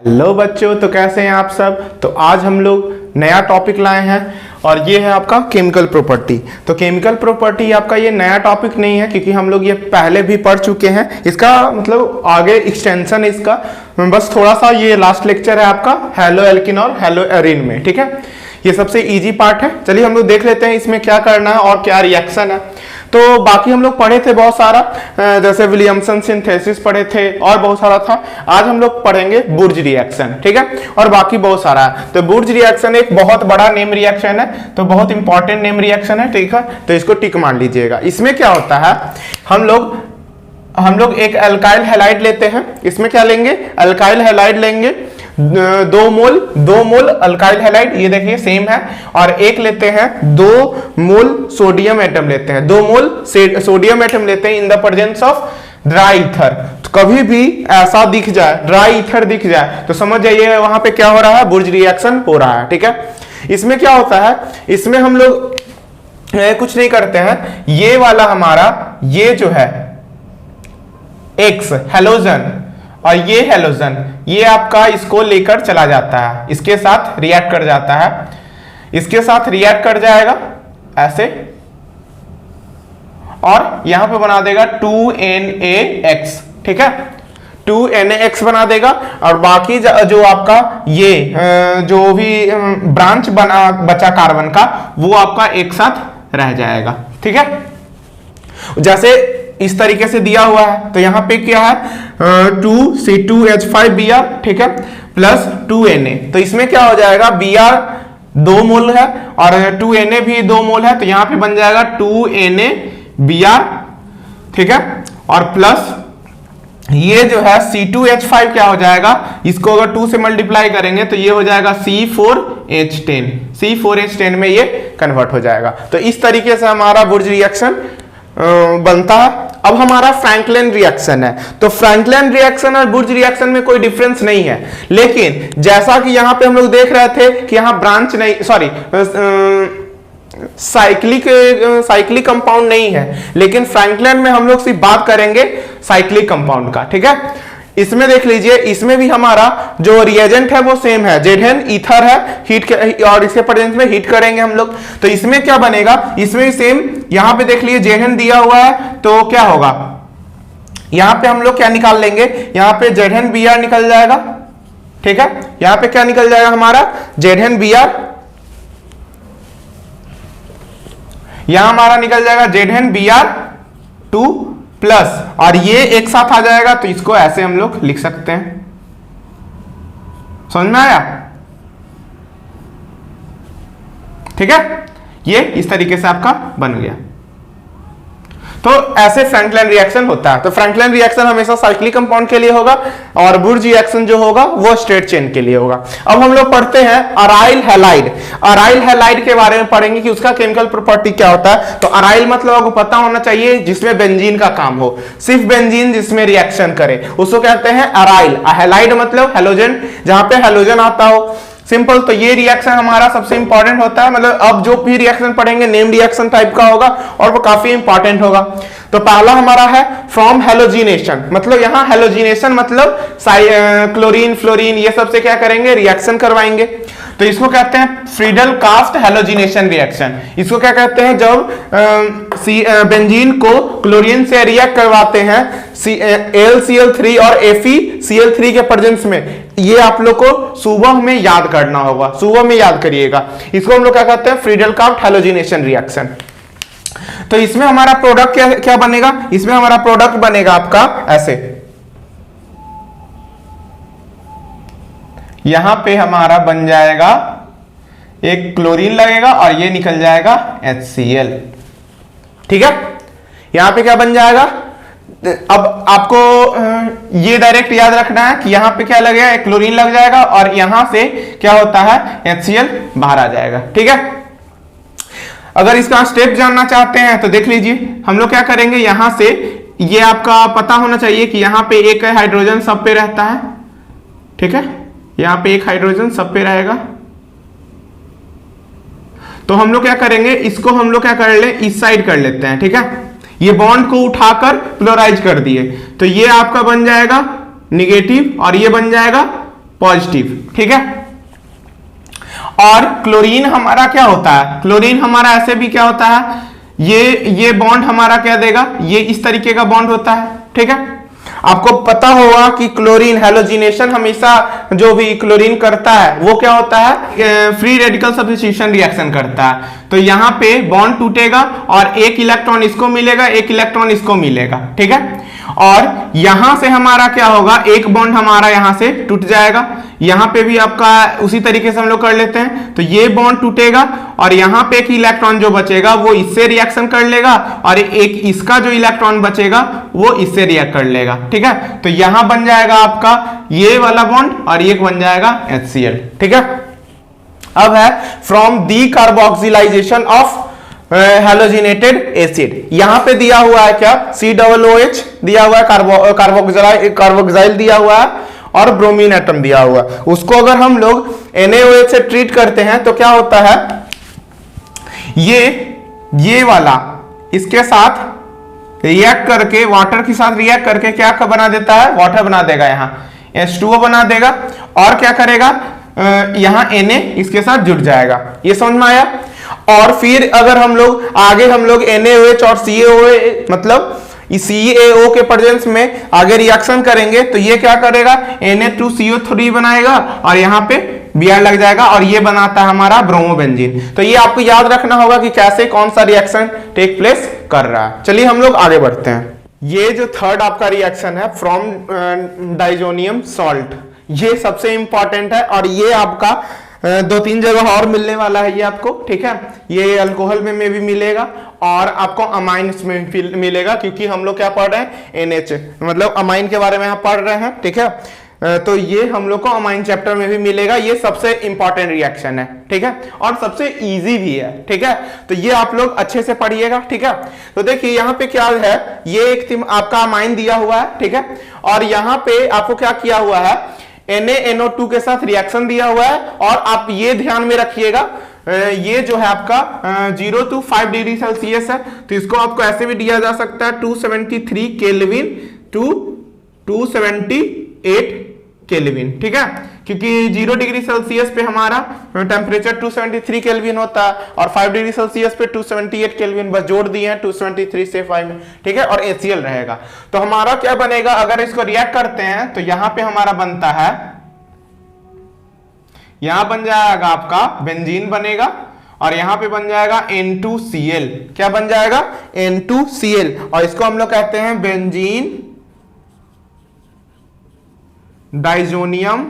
Hello बच्चों, तो कैसे हैं आप सब। तो आज हम लोग नया टॉपिक लाए हैं और ये है आपका केमिकल प्रॉपर्टी। तो केमिकल प्रॉपर्टी आपका ये नया टॉपिक नहीं है, क्योंकि हम लोग ये पहले भी पढ़ चुके हैं। इसका मतलब आगे एक्सटेंशन है इसका, बस थोड़ा सा ये लास्ट लेक्चर है आपका हेलो एल्किन और हेलो एरिन में। ठीक है, ये सबसे इजी पार्ट है। चलिए हम लोग देख लेते हैं इसमें क्या करना है और क्या रिएक्शन है। तो बाकी हम लोग पढ़े थे बहुत सारा, जैसे विलियमसन सिंथेसिस पढ़े थे और बहुत सारा था। आज हम लोग पढ़ेंगे बुर्ज रिएक्शन। ठीक है, और बाकी बहुत सारा है। तो बुर्ज रिएक्शन एक बहुत बड़ा नेम रिएक्शन है, तो बहुत इंपॉर्टेंट नेम रिएक्शन है। ठीक है, तो इसको टिक मान लीजिएगा। इसमें क्या होता है, हम लोग एक अल्काइल हैलाइड लेते हैं। इसमें क्या लेंगे, अल्काइल हैलाइड लेंगे, 2 मोल अल्काइल हैलाइड, ये देखिए सेम है। और एक लेते हैं 2 मोल सोडियम एटम लेते हैं, 2 मोल सोडियम एटम लेते हैं in the presence of dry ether. तो कभी भी ऐसा दिख जाए, ड्राई ईथर दिख जाए, तो समझ जाइए वहां पे क्या हो रहा है, बुर्ज रिएक्शन हो रहा है। ठीक है, इसमें क्या होता है, इसमें हम लोग कुछ नहीं करते हैं। ये वाला हमारा ये जो है X हेलोजन और ये हेलोजन, ये आपका इसको लेकर चला जाता है, इसके साथ रिएक्ट कर जाता है, इसके साथ रिएक्ट कर जाएगा ऐसे, और यहां पे बना देगा 2NaX। ठीक है, 2NaX बना देगा। और बाकी जो आपका ये जो भी ब्रांच बचा कार्बन का, वो आपका एक साथ रह जाएगा। ठीक है, जैसे इस तरीके से दिया हुआ है। तो यहां पे क्या है, 2C2H5Br, ठीक है, प्लस 2Na। तो इसमें क्या हो जाएगा, Br 2 मोल है और 2Na भी 2 मोल है, तो यहां पे बन जाएगा 2NaBr। ठीक है, और प्लस ये जो है C2H5 क्या हो जाएगा, इसको अगर 2 से मल्टीप्लाई करेंगे तो ये हो जाएगा C4H10, C4H10 में ये कन्वर्ट हो जाएगा। तो इस तरीके से हमारा बुर्ज रिएक्शन बनता है। अब हमारा फ्रैंकलिन रिएक्शन है। तो फ्रैंकलिन रिएक्शन और बुर्ज रिएक्शन में कोई डिफरेंस नहीं है, लेकिन जैसा कि यहां पे हम लोग देख रहे थे कि यहां ब्रांच नहीं, सॉरी साइक्लिक कंपाउंड नहीं है, लेकिन फ्रैंकलिन में हम लोग सिर्फ बात करेंगे साइक्लिक कंपाउंड का। ठीक है, इसमें देख लीजिए, इसमें भी हमारा जो रिएजेंट है वो सेम है, Z ईथर है, हीट और इसके प्रेजेंस में हीट करेंगे हम लोग। तो इसमें क्या बनेगा, इसमें सेम, यहां पे देख लीजिए Z दिया हुआ है, तो क्या होगा, यहां पे हम लोग क्या निकाल लेंगे, यहां पे ZnBr निकल जाएगा। ठीक है, यहां पे क्या निकल जाएगा हमारा ZnBr, यहां हमारा निकल जाएगा ZnBr2 प्लस, और ये एक साथ आ जाएगा, तो इसको ऐसे हम लोग लिख सकते हैं। समझ में आया? ठीक है, ये इस तरीके से आपका बन गया। तो ऐसे फ्रैंकलिन रिएक्शन होता है। तो फ्रैंकलिन रिएक्शन हमेशा साइक्लिक कंपाउंड के लिए होगा और बुर्ज रिएक्शन जो होगा वो स्ट्रेट चेन के लिए होगा। अब हम लोग पढ़ते हैं अराइल हैलाइड। अराइल हैलाइड के बारे में पढ़ेंगे कि उसका केमिकल प्रॉपर्टी क्या होता है। तो अराइल मतलब आपको पता होना चाहिए, जिसमें बेंजीन का काम हो, सिर्फ बेंजीन जिसमें रिएक्शन करे, उसको कहते हैं अराइल। हैलाइड मतलब हेलोजन, जहां पे हेलोजन आता हो, सिंपल। तो ये रिएक्शन हमारा सबसे इंपॉर्टेंट होता है, मतलब अब जो भी रिएक्शन पढ़ेंगे नेम रिएक्शन टाइप का होगा और वो काफी इंपॉर्टेंट होगा। तो पहला हमारा है फ्रॉम हेलोजिनेशन, मतलब यहाँ हेलोजिनेशन मतलब क्लोरीन फ्लोरीन ये सब से क्या करेंगे, रिएक्शन करवाएंगे। तो इसको कहते हैं फ्रीडल कास्ट हेलोजिनेशन रिएक्शन। इसको क्या कहते हैं, जब बेंजीन को क्लोरीन से रिएक्ट करवाते हैं AlCl3 और FeCl3 के प्रेजेंस में। ये आप लोग को सुबह में याद करना होगा, सुबह में याद करिएगा। इसको हम लोग क्या कहते हैं, फ्रीडल कास्ट हेलोजिनेशन रिएक्शन। तो इसमें हमारा प्रोडक्ट क्या बनेगा, इसमें हमारा प्रोडक्ट बनेगा आपका ऐसे, यहां पे हमारा बन जाएगा एक क्लोरीन लगेगा और ये निकल जाएगा HCl। ठीक है, यहां पे क्या बन जाएगा, अब आपको ये डायरेक्ट याद रखना है कि यहां पे क्या लगेगा, एक क्लोरीन लग जाएगा और यहां से क्या होता है, HCl बाहर आ जाएगा। ठीक है, अगर इसका स्टेप जानना चाहते हैं तो देख लीजिए, हम लोग क्या करेंगे, यहां से ये आपका पता होना चाहिए कि यहां पे एक हाइड्रोजन सब पे रहता है। ठीक है, यहां पे एक हाइड्रोजन सब पे रहेगा। तो हम लोग क्या करेंगे, इसको हम लोग क्या कर ले, इस साइड कर लेते हैं। ठीक है, ये बॉन्ड को उठाकर क्लोराइज कर दिए, तो ये आपका बन जाएगा निगेटिव और ये बन जाएगा पॉजिटिव, ठीक है। और क्लोरीन हमारा क्या होता है, क्लोरीन हमारा ऐसे भी क्या होता है, ये बॉन्ड हमारा क्या देगा, ये इस तरीके का बॉन्ड होता है, ठीक है। आपको पता होगा कि क्लोरीन हैलोजिनेशन हमेशा जो भी क्लोरीन करता है वो क्या होता है, फ्री रेडिकल सब्स्टिट्यूशन रिएक्शन करता है। तो यहाँ पे बॉन्ड टूटेगा और एक इलेक्ट्रॉन इसको मिलेगा, एक इलेक्ट्रॉन इसको मिलेगा, ठीक है। और यहां से हमारा क्या होगा, एक बॉन्ड हमारा यहां से टूट जाएगा, यहां पे भी आपका उसी तरीके से हम लोग कर लेते हैं। तो ये बॉन्ड टूटेगा और यहां पे एक इलेक्ट्रॉन जो बचेगा वो इससे रिएक्शन कर लेगा और एक इसका जो इलेक्ट्रॉन बचेगा वो इससे रिएक्ट कर लेगा, ठीक है। तो यहां बन जाएगा आपका ये वाला बॉन्ड और ये बन जाएगा HCl, ठीक है। अब है from decarboxylation of halogenated acid, यहां पे दिया हुआ है क्या, COOH दिया हुआ है, कार्बोक्सिल दिया हुआ है और ब्रोमीन एटम दिया हुआ है। उसको अगर हम लोग NaOH से ट्रीट करते हैं तो क्या होता है, ये वाला इसके साथ रिएक्ट करके, वाटर के साथ रिएक्ट करके क्या बना देता है, वाटर बना देगा, यहाँ H2O बना देगा और क्या करेगा, यहाँ Na इसके साथ जुड़ जाएगा। ये समझ में आया। और फिर अगर हम लोग आगे NaOH और CaOH मतलब CaO के प्रेजेंस में आगे रिएक्शन करेंगे तो ये क्या करेगा, Na2CO3 बनाएगा और यहाँ पे Br लग जाएगा और ये बनाता है हमारा ब्रोमोबेंजीन। तो ये आपको याद रखना होगा कि कैसे कौन सा रिएक्शन टेक प्लेस कर रहा है। चलिए हम लोग आगे बढ़ते हैं। ये जो थर्ड आपका रिएक्शन है फ्रॉम डाइजोनियम सॉल्ट, ये सबसे इंपॉर्टेंट है और ये आपका 2-3 जगह और मिलने वाला है ये आपको, ठीक है। ये अल्कोहल में भी मिलेगा और आपको अमाइन्स में भी मिलेगा, क्योंकि हम लोग क्या पढ़ रहे हैं, NH मतलब अमाइन के बारे में हम पढ़ रहे हैं, ठीक है। तो ये हम लोग को अमाइन चैप्टर में भी मिलेगा। ये सबसे इंपॉर्टेंट रिएक्शन है, ठीक है, और सबसे इजी भी है, ठीक है। तो ये आप लोग अच्छे से पढ़िएगा, ठीक है। तो देखिए यहाँ पे क्या है, ये एक आपका अमाइन दिया हुआ है, ठीक है, और यहाँ पे आपको क्या किया हुआ है, NaNO2 के साथ रिएक्शन दिया हुआ है। और आप ये ध्यान में रखिएगा, ये जो है आपका 0 to 5 डिग्री सेल्सियस है, तो इसको आपको ऐसे भी दिया जा सकता है 273 केल्विन टू 278 केल्विन, ठीक है, क्योंकि 0 डिग्री सेल्सियस पे हमारा टेम्परेचर 273 केल्विन होता है और 5 डिग्री सेल्सियस पे 278 केल्विन, बस जोड़ दिए हैं 273 से 5 में, ठीक है, और HCl रहेगा। तो हमारा क्या बनेगा, अगर इसको रिएक्ट करते हैं तो यहां पे हमारा बनता है, यहां बन जाएगा आपका बेंजीन बनेगा और यहां पे बन जाएगा N2Cl, क्या बन जाएगा, N2Cl, और इसको हम लोग कहते हैं बेंजीन डाइजोनियम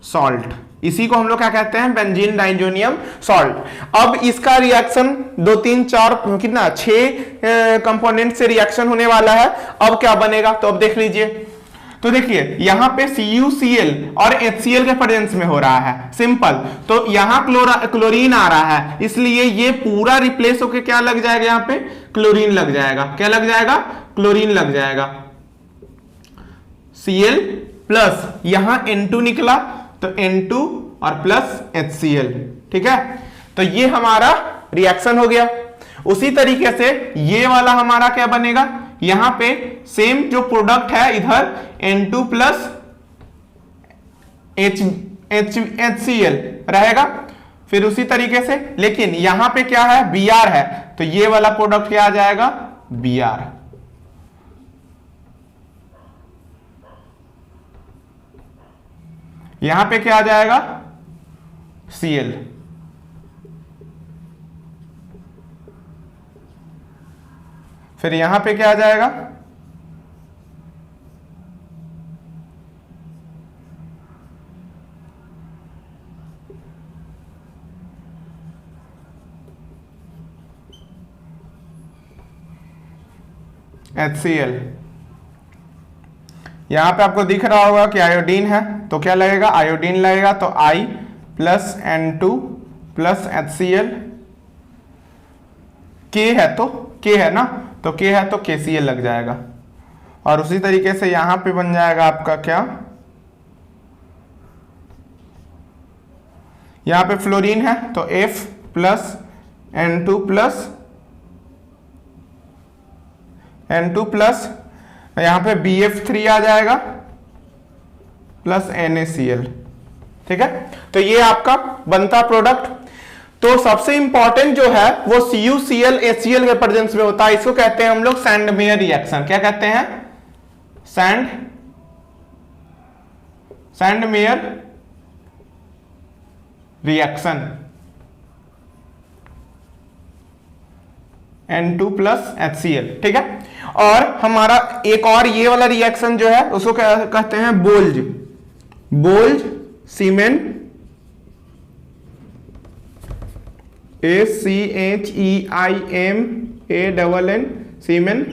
सॉल्ट। इसी को हम लोग क्या कहते हैं, बेंजीन डाइजोनियम सॉल्ट। अब इसका रिएक्शन 2 3 4 कितना 6 कंपोनेंट से रिएक्शन होने वाला है। अब क्या बनेगा, तो अब देख लीजिए। तो देखिए यहां पे CuCl और HCl के प्रेजेंस में हो रहा है, सिंपल। तो यहां क्लोरीन आ रहा है, इसलिए ये पूरा रिप्लेस होके क्या लग जाएगा, यहां पे क्लोरीन लग जाएगा। क्या लग जाएगा, क्लोरीन लग जाएगा। Cl प्लस यहां N2 निकला तो N2 और प्लस HCl, ठीक है। तो ये हमारा रिएक्शन हो गया। उसी तरीके से ये वाला हमारा क्या बनेगा, यहां पे सेम जो प्रोडक्ट है इधर N2 प्लस HCl रहेगा, फिर उसी तरीके से, लेकिन यहां पे क्या है, Br है, तो ये वाला प्रोडक्ट क्या आ जाएगा, Br। यहां पे क्या आ जाएगा, Cl। फिर यहां पे क्या आ जाएगा, HCl। यहां पे आपको दिख रहा होगा कि आयोडीन है, तो क्या लगेगा, आयोडीन लगेगा, तो I plus N2 plus HCl। K है तो K है ना, तो K है तो KCl लग जाएगा। और उसी तरीके से यहां पे बन जाएगा आपका क्या, यहां पे फ्लोरीन है तो F प्लस N2 प्लस यहाँ पे BF3 आ जाएगा प्लस NaCl, ठीक है। तो ये आपका बनता प्रोडक्ट। तो सबसे इंपॉर्टेंट जो है वो CuCl HCl के प्रेजेंस में होता है, इसको कहते हैं हम लोग सैंडमेयर रिएक्शन। क्या कहते हैं? Sandmeyer reaction, N2 plus HCl, ठीक है। और हमारा एक और ये वाला रिएक्शन जो है उसको कहते हैं बोल्ज सीमेन, ACHEIMANN सीमेन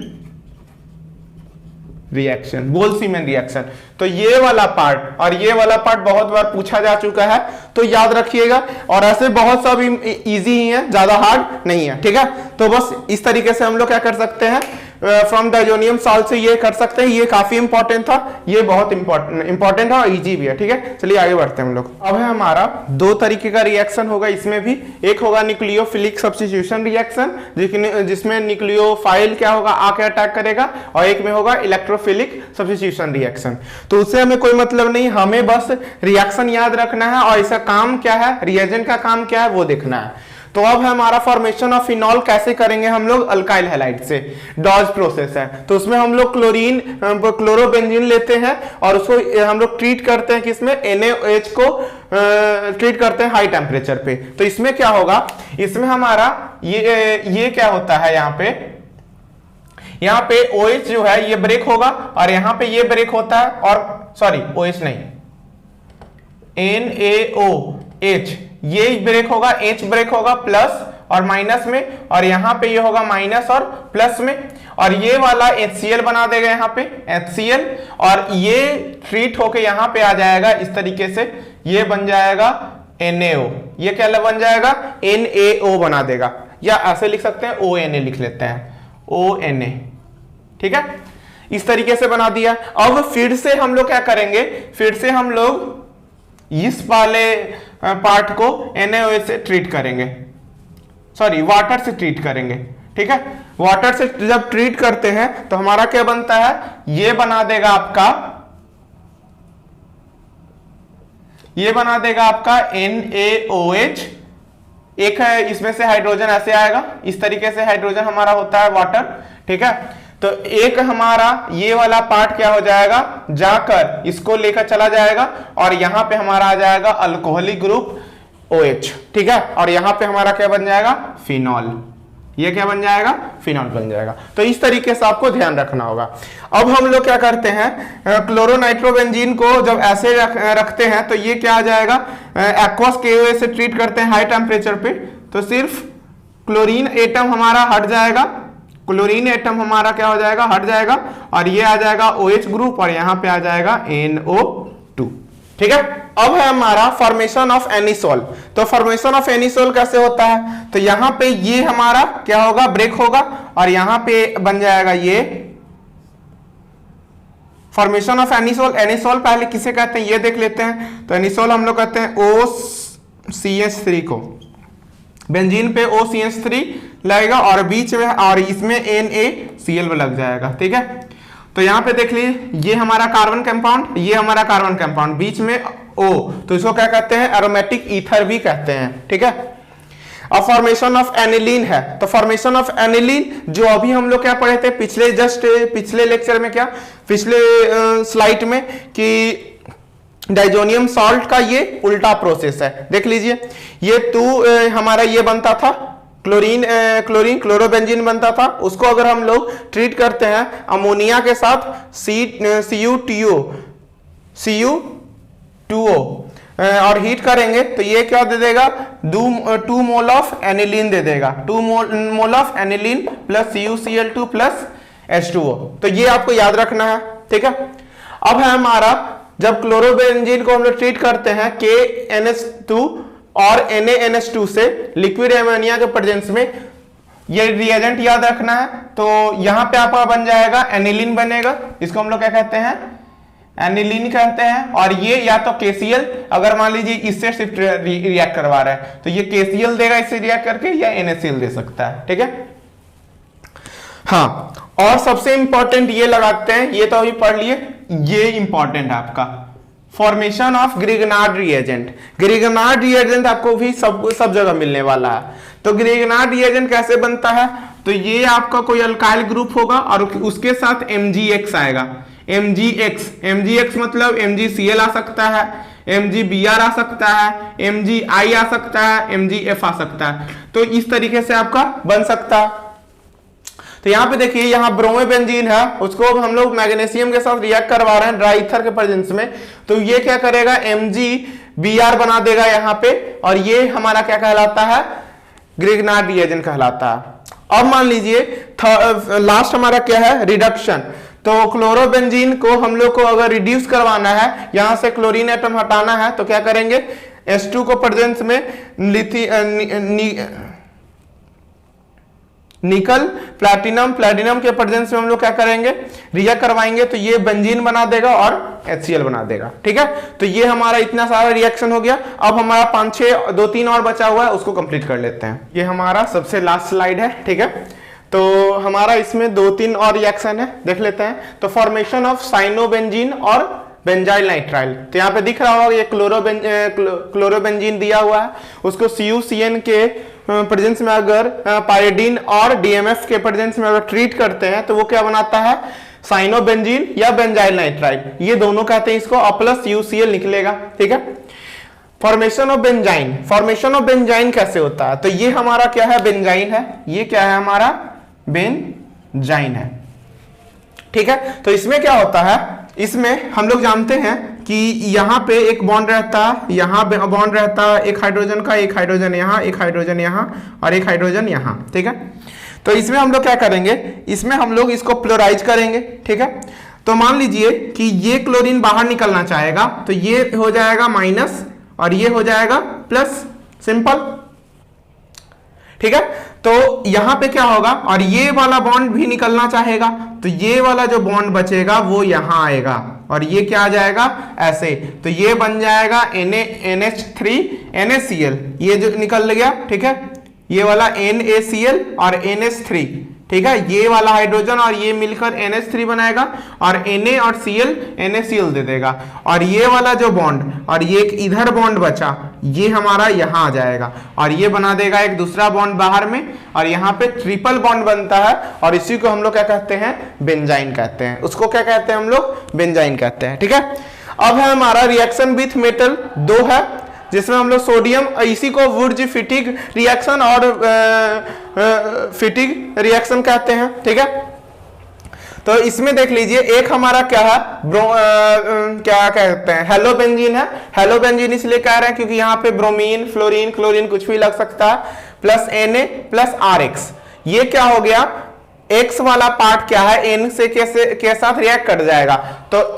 रिएक्शन, बोल सीमेन रिएक्शन। तो ये वाला पार्ट और ये वाला पार्ट बहुत बार पूछा जा चुका है, तो याद रखिएगा। और ऐसे बहुत सा भी इजी ही है, ज्यादा हार्ड नहीं है, ठीक है। तो बस इस तरीके से हम लोग क्या कर सकते हैं, फ्रॉम डायजोनियम सॉल्ट से ये कर सकते हैं। ये काफी इंपॉर्टेंट था, ये बहुत इंपॉर्टेंट है और इजी भी है, ठीक है। चलिए आगे बढ़ते हैं हम लोग। अब है हमारा दो तरीके का रिएक्शन होगा इसमें भी। एक होगा न्यूक्लियोफिलिक सब्स्टिट्यूशन रिएक्शन, जिसमें न्यूक्लियोफाइल क्या होगा, आके अटैक करेगा, और एक में होगा इलेक्ट्रोफिलिक सब्स्टिट्यूशन रिएक्शन। तो उससे हमें कोई मतलब नहीं, हमें बस रिएक्शन याद रखना है और इसका काम क्या है, रिएजेंट का काम क्या है वो देखना है। तो अब हमारा फॉर्मेशन ऑफ फिनॉल कैसे करेंगे हम लोग, अल्काइल हैलाइड से, डॉज प्रोसेस है। तो उसमें हम लोग क्लोरोबेंजीन लेते हैं और उसको हम लोग ट्रीट करते हैं किसमें, NaOH को ट्रीट करते हैं हाई टेम्परेचर पे। तो इसमें क्या होगा, इसमें हमारा ये क्या होता है, यहाँ पे OH जो है ये ब्रेक होगा और यहाँ पे ये ब्रेक होता है, और सॉरी OH नहीं, NaOH ये ब्रेक होगा, H ब्रेक होगा प्लस और माइनस में, और यहाँ पे ये होगा माइनस और प्लस में, और ये वाला HCl बना देगा यहाँ पे HCl, और ये ट्रीट होके यहाँ पे आ जाएगा इस तरीके से, ये बन जाएगा NaO। ये क्या बन जाएगा, NaO बना देगा, या ऐसे लिख सकते हैं ONA लिख लेते हैं, ONA, ठीक है। इस तरीके से बना दिया। अब फिर से हम लोग क्या करेंगे, फिर से हम लोग इस वाले पार्ट को NaOH से ट्रीट करेंगे, सॉरी वाटर से ट्रीट करेंगे, ठीक है। वाटर से जब ट्रीट करते हैं तो हमारा क्या बनता है, ये बना देगा आपका NaOH। एक है इसमें से हाइड्रोजन ऐसे आएगा, इस तरीके से हाइड्रोजन हमारा होता है वाटर, ठीक है। तो एक हमारा ये वाला पार्ट क्या हो जाएगा, जाकर इसको लेकर चला जाएगा और यहां पे हमारा आ जाएगा अल्कोहलिक ग्रुप OH, ठीक है। और यहां पे हमारा क्या बन जाएगा, फिनॉल। ये क्या बन जाएगा, फिनॉल बन जाएगा। तो इस तरीके से आपको ध्यान रखना होगा। अब हम लोग क्या करते हैं, क्लोरोनाइट्रोबेंजीन को जब ऐसे रखते हैं तो ये क्या आ जाएगा, एक्वस KOH से ट्रीट करते हैं हाई टेम्परेचर पे, तो सिर्फ क्लोरीन एटम हमारा हट जाएगा, क्लोरीन एटम हमारा क्या हो जाएगा, हट जाएगा, और ये आ जाएगा OH ग्रुप और यहां पे आ जाएगा NO2, ठीक है। अब है हमारा फॉर्मेशन ऑफ एनिसोल। तो फॉर्मेशन ऑफ एनिसोल कैसे होता है, तो यहां पे ये हमारा क्या होगा, ब्रेक होगा, और यहां पे बन जाएगा ये फॉर्मेशन ऑफ एनिसोल। एनिसोल पहले किसे कहते हैं ये देख लेते हैं। तो एनिसोल हम लोग कहते हैं OCH3 को, बेंजीन पे OCH3 लगेगा और बीच में और इसमें NaCl लग जाएगा, ठीक है। तो यहां पे देख लीजिए, ये हमारा कार्बन कंपाउंड, ये हमारा कार्बन कंपाउंड, बीच में O, तो इसको क्या कहते हैं, एरोमेटिक ईथर भी कहते हैं, ठीक है। अब फॉर्मेशन ऑफ एनिलीन है। तो फॉर्मेशन ऑफ एनिलीन जो अभी हम लोग क्या पढ़े थे पिछले लेक्चर में, क्या पिछले स्लाइड में, कि डाइजोनियम सॉल्ट का ये उल्टा प्रोसेस है। देख लीजिए, ये हमारा ये बनता था क्लोरोबेंजीन बनता था, उसको अगर हम लोग ट्रीट करते हैं अमोनिया के साथ Cu2O और हीट करेंगे तो ये क्या दे देगा, 2 मोल ऑफ एनिलीन दे देगा, 2 mole of aniline plus CuCl2 plus H2O। तो ये आपको याद रखना है, ठीक है। अब है हमारा, जब क्लोरोबेंजीन को हम लोग ट्रीट करते हैं KNH2 और NaNH2 से लिक्विड एमोनिया के प्रेजेंस में, ये रिएजेंट याद रखना है। तो यहां पे आपका बन जाएगा एनिलीन बनेगा, इसको हम लोग क्या कहते हैं, एनिलीन कहते हैं। और ये या तो KCl, अगर मान लीजिए इससे शिफ्ट रिएक्ट करवा रहा है तो ये KCl देगा इससे रिएक्ट करके, या NaCl दे सकता है, ठीक है। हाँ, और सबसे इंपॉर्टेंट ये लगाते हैं, ये तो अभी पढ़ लिए, ये इंपॉर्टेंट है आपका formation of Grignard reagent. Grignard reagent आपको भी सब जगह मिलने वाला है। तो ग्रिगनार्ड रिएजेंट कैसे बनता है, तो ये आपका कोई अल्काइल ग्रुप होगा और उसके साथ MgX आएगा। MgX मतलब MgCl आ सकता है, MgBr आ सकता है, MgI आ सकता है, MgF आ सकता है। तो इस तरीके से आपका बन सकता है। तो यहाँ पे देखिए, यहाँ ब्रोमोबेंजीन है, उसको हम लोग मैग्नीशियम के साथ रिएक्ट करवा रहे हैं ड्राई ईथर के प्रेजेंस में। तो ये क्या करेगा, MgBr बना देगा यहाँ पे, और ये हमारा क्या कहलाता है, ग्रिगनार्ड रिएजेंट कहलाता है। अब मान लीजिए लास्ट हमारा क्या है, रिडक्शन। तो क्लोरोबेंजीन को हम लोग को अगर रिड्यूस करवाना है, यहां से क्लोरीन एटम हटाना है, तो क्या करेंगे, H2 को प्रेजेंस में निकल प्लैटिनम के प्रेजेंस में हम लोग क्या करेंगे, रिएक्ट करवाएंगे, तो ये बेंजीन बना देगा और HCl बना देगा। ठीक है, तो ये हमारा इतना सारा रिएक्शन हो गया। अब हमारा 5-6 2-3 और बचा हुआ है, उसको कंप्लीट कर लेते हैं। ये हमारा सबसे लास्ट स्लाइड है। ठीक है, तो हमारा इसमें 2-3 और रिएक्शन है, देख लेते हैं। तो फॉर्मेशन ऑफ साइनोबेंजीन और बेंजाइल नाइट्राइल। तो यहाँ पे दिख रहा होगा ये क्लोरोबेंजीन दिया हुआ है, उसको CuCN के प्रेजेंस में अगर पायरिडीन और DMF के प्रेजेंस में अगर ट्रीट करते हैं, तो वो क्या बनाता है, साइनोबेंजीन या बेंजाइल नाइट्राइल, ये दोनों कहते हैं इसको, प्लस UCl निकलेगा। ठीक है, formation of benzene. Formation of benzene कैसे होता है, तो ये हमारा क्या है, बेंजाइन है, ये क्या है हमारा, बेंजाइन है। ठीक है, तो इसमें क्या होता है, इसमें हम लोग जानते हैं कि यहाँ पे एक बॉन्ड रहता है, यहाँ बॉन्ड रहता है एक हाइड्रोजन का, एक हाइड्रोजन यहाँ, एक हाइड्रोजन यहाँ और एक हाइड्रोजन यहाँ। ठीक है, तो इसमें हम लोग क्या करेंगे, इसमें हम लोग इसको प्लोराइज करेंगे। ठीक है, तो मान लीजिए कि ये क्लोरीन बाहर निकलना चाहेगा, तो ये हो जाएगा माइनस और ये हो जाएगा प्लस, सिंपल। ठीक है, तो यहां पे क्या होगा, और ये वाला बॉन्ड भी निकलना चाहेगा, तो ये वाला जो बॉन्ड बचेगा वो यहां आएगा और ये क्या आ जाएगा, ऐसे। तो ये बन जाएगा NH3 NaCl, ये जो निकल गया। ठीक है, ये वाला NaCl और NH3। ठीक है, ये वाला हाइड्रोजन और ये मिलकर NH3 बनाएगा और Na और Cl NaCl दे देगा, और ये वाला जो बॉन्ड और ये एक इधर बॉन्ड बचा, ये हमारा यहाँ आ जाएगा और ये बना देगा एक दूसरा बॉन्ड बाहर में, और यहाँ पे ट्रिपल बॉन्ड बनता है, और इसी को हम लोग क्या कहते हैं, बेंजाइन कहते हैं। उसको क्या कहते हैं हम लोग, बेंजाइन कहते हैं। ठीक है, अब है हमारा रिएक्शन विथ मेटल 2 है, जिसमें हम लोग सोडियम, इसी को वुड्ज फिटिग रिएक्शन और फिटिग रिएक्शन कहते हैं। ठीक है, तो इसमें देख लीजिए, एक हमारा क्या है, क्या कहते हैं, हेलोबेंजीन है। हेलोबेंजीन इसलिए कह रहे हैं क्योंकि यहाँ पे ब्रोमीन, फ्लोरीन, क्लोरीन कुछ भी लग सकता है, प्लस Na प्लस RX। ये क्या हो गया, X वाला पार्ट क्या है, N से के साथ रिएक्ट कर जाएगा, तो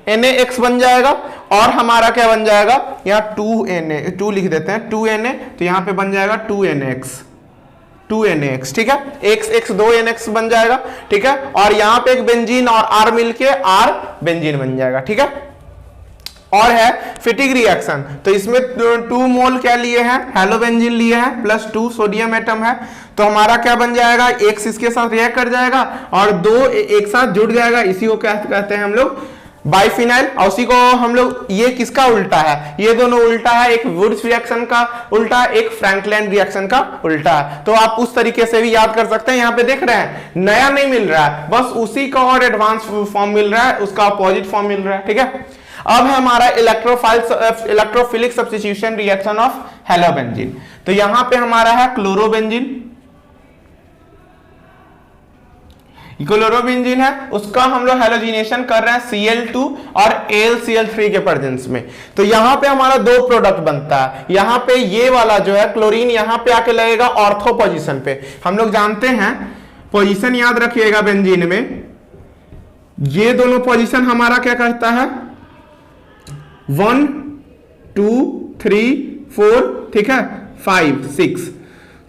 NaX बन जाएगा, और हमारा क्या बन जाएगा, यहाँ 2 लिख देते हैं, 2Na, तो यहाँ पे बन जाएगा 2NaX। ठीक है, X 2NX बन जाएगा। ठीक है, और यहाँ पे एक बेंजीन और R मिलके R बेंजीन बन जाएगा। ठीक है, और है फिटिग रिएक्शन, तो इसमें 2 मोल क्या लिए हैं, हेलोबेंजीन लिए हैं, प्लस 2 सोडियम एटम है, तो हमारा क्या बन जाएगा, X इसके साथ रिएक्ट कर जाएगा और 2 एक साथ जुड़ जाएगा, इसी को क्या कहते हैं हम लोग, बाइफिनाइल। और उसी को हम लोग, ये किसका उल्टा है, ये दोनों उल्टा है, एक वुड्स रिएक्शन का उल्टा, एक फ्रैंकलैंड रिएक्शन का उल्टा है। तो आप उस तरीके से भी याद कर सकते हैं। यहाँ पे देख रहे हैं, नया नहीं मिल रहा है, बस उसी का और एडवांस फॉर्म मिल रहा है, उसका अपोजिट फॉर्म मिल रहा है। ठीक है, अब है हमारा इलेक्ट्रोफिलिक सब्स्टिट्यूशन रिएक्शन ऑफ हेलोबेंजीन। तो यहां पे हमारा है क्लोरोबेंजीन, क्लोरोबेंजीन है, उसका हम लोग हेलोजिनेशन कर रहे हैं Cl2 और AlCl3 के प्रेजेंस में। तो यहां पे हमारा 2 प्रोडक्ट बनता है। यहां पे ये वाला जो है क्लोरीन यहां पे आके लगेगा ऑर्थो पोजीशन पे। हम लोग जानते हैं, पोजीशन याद रखिएगा बेंजीन में, ये दोनों पोजीशन हमारा क्या करता है, 1 2 3 4, ठीक है, 5 6,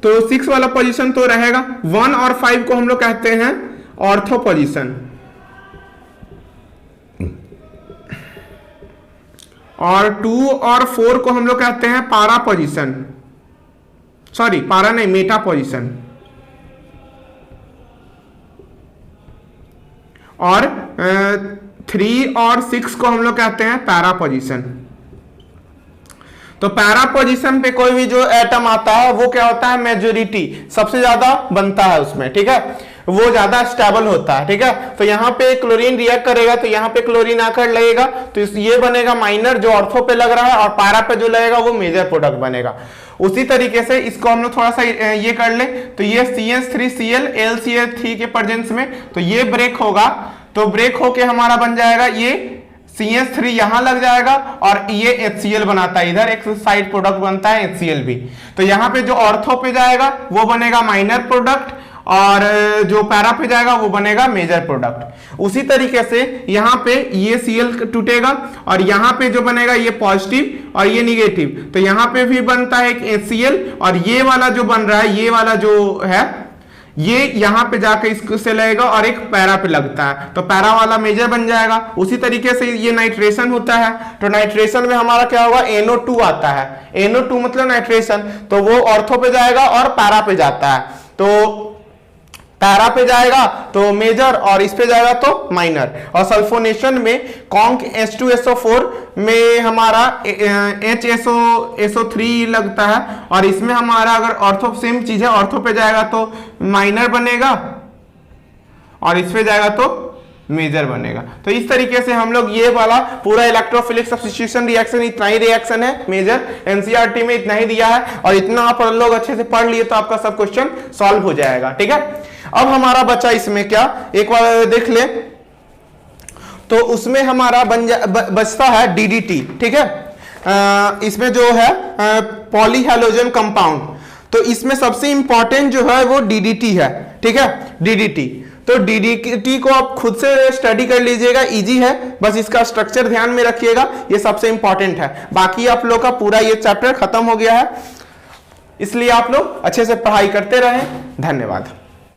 तो 6 वाला पोजीशन तो रहेगा। 1 और 5 को हम लोग कहते हैं ऑर्थो पोजीशन, और 2 और 4 को हम लोग कहते हैं पारा पोजीशन, सॉरी पारा नहीं, मेटा पोजीशन। और 3 और 6 को हम लोग कहते हैं पैरा पोजीशन। तो पैरा पोजीशन पे कोई भी जो एटम आता है वो क्या होता है, मेजोरिटी, सबसे ज्यादा बनता है उसमें, ठीक है, वो ज्यादा स्टेबल होता है, ठीक है। तो यहाँ पे क्लोरीन रिएक्ट करेगा तो यहाँ पे क्लोरीन आकर लगेगा, तो ये बनेगा माइनर जो ऑर्थो पे लग रहा है, और पैरा पे जो लगेगा वो मेजर प्रोडक्ट बनेगा। उसी तरीके से इसको हम लोग थोड़ा सा ये कर ले, तो ये CH3Cl LCl3 के प्रेजेंस में तो ये ब्रेक होगा, तो ब्रेक होके हमारा बन जाएगा ये CH3 यहां लग जाएगा, और ये HCl बनाता है, इधर एक साइड प्रोडक्ट बनता है HCl भी। तो यहाँ पे जो ऑर्थो पे जाएगा वो बनेगा माइनर प्रोडक्ट, और जो पैरा पे जाएगा वो बनेगा मेजर प्रोडक्ट। उसी तरीके से यहाँ पे ये Cl टूटेगा, और यहाँ पे जो बनेगा ये पॉजिटिव और ये निगेटिव, तो यहाँ पे भी बनता है एक HCl, और ये वाला जो बन रहा है, ये वाला जो है ये यहाँ पे जाकर इससे लगेगा और एक पैरा पे लगता है, तो पैरा वाला मेजर बन जाएगा। उसी तरीके से ये नाइट्रेशन होता है, तो नाइट्रेशन में हमारा क्या होगा, NO2 आता है, NO2 मतलब नाइट्रेशन, तो वो ऑर्थो पे जाएगा और पैरा पे जाता है, तो पैरा पे जाएगा तो मेजर और इस पे जाएगा तो माइनर। और सल्फोनेशन में कॉन्क H2SO4 में हमारा HSO3 लगता है, और इसमें हमारा अगर ऑर्थो सेम चीज है, ऑर्थो पे जाएगा तो माइनर बनेगा और इस पे जाएगा तो मेजर बनेगा। तो इस तरीके से हम लोग ये वाला पूरा इलेक्ट्रोफिलिक सब्स्टिट्यूशन रिएक्शन, इतना ही रिएक्शन है मेजर, एनसीईआरटी में इतना ही दिया है, और इतना आप लोग अच्छे से पढ़ लिए तो आपका सब क्वेश्चन सॉल्व हो जाएगा, ठीक है। अब हमारा बचा इसमें क्या, एक बार देख ले, तो उसमें हमारा बचता है DDT, ठीक है। इसमें जो है पॉलीहेलोजन कंपाउंड, तो इसमें सबसे इंपॉर्टेंट जो है वो DDT है, ठीक है, DDT। तो DDT को आप खुद से स्टडी कर लीजिएगा, इजी है, बस इसका स्ट्रक्चर ध्यान में रखिएगा, ये सबसे इंपॉर्टेंट है। बाकी आप लोग का पूरा ये चैप्टर खत्म हो गया है, इसलिए आप लोग अच्छे से पढ़ाई करते रहें। धन्यवाद।